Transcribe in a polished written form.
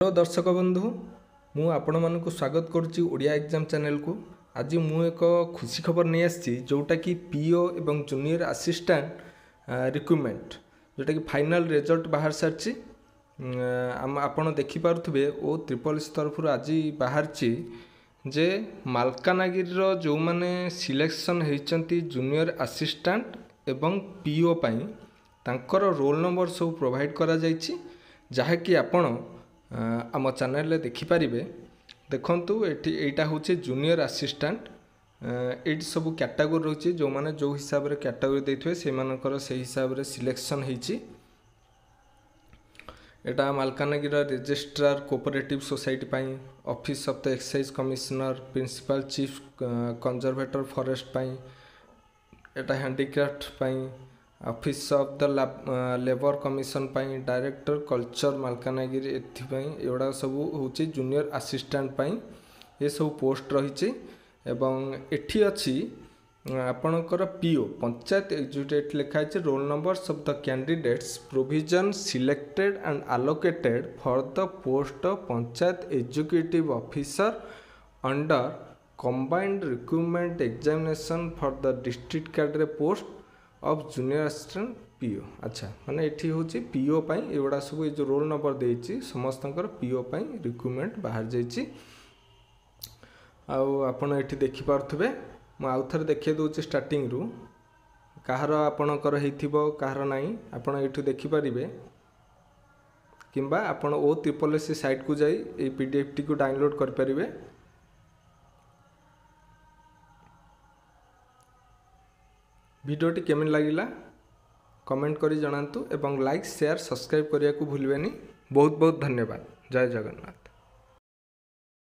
Hello दर्शक बंधु मु आपण मानक स्वागत करुच्ची ओडिया एग्जाम चैनल को। आज मु एक खुशी खबर नहीं आसी जोटा कि पीओ एवं जूनियर असिस्टेंट रिक्रुटमेंट जोटा कि फाइनल रिजल्ट बाहर सारी आपण देखिपे ओ ट्रिपल एस तरफ आज बाहर जे मालकानगिरी जो मैंने सिलेक्शन होती जूनियर असिस्टेंट एवं पीओ पाई तांकर रोल नंबर सब प्रोवाइड करा जायछि जहाँकि आपण आम चैनल देखिपारे। देखु एटा हूँ जूनियर असिस्टेंट ये सब कैटेगोरी रही जो मैंने जो हिसाब से कैटेगोरी देते से हिसाब से सिलेक्शन होती। एटा मालकानगिरी रजिस्ट्रार कोऑपरेटिव सोसाइटी पाई office of the excise commissioner principal chief conservator forest पाई एटा हैंडीक्राफ्ट पाई office of the labour commission पाई डायरेक्टर कल्चर मालकानगिरी एगुड़ा सब हूँ जूनियर असिस्टेंट पाई ये सब पोस्ट रही एठी अच्छी आपणकर पीओ पंचायत एग्जीक्यूटिव लिखाई roll numbers of the candidates provision selected and allocated for the post of panchayat executive officer under combined recruitment examination for the district cadre post of junior assistant PO. अच्छा माने एठी होची PO पाई एगुड़ा सब जो roll number देछि समस्तंकर PO पाई recruitment बाहर जाइछि। आउ आपण एठी देखि पारथबे मु आउ थरे देखै दोछि स्टार्टिंग रु कहार आपणकर हेइथिबो कहार नाही आपण एठी देखि परिबे किंबा आपण ओ ट्रिपल एस साइट को जाई ए पीडीएफ टी को डाउनलोड कर परिबे। भिडियोटी केमिन लगिला कमेंट करी जणांतु एवं लाइक शेयर सब्सक्राइब करिया को भूलबेनी। बहुत बहुत धन्यवाद। जय जगन्नाथ।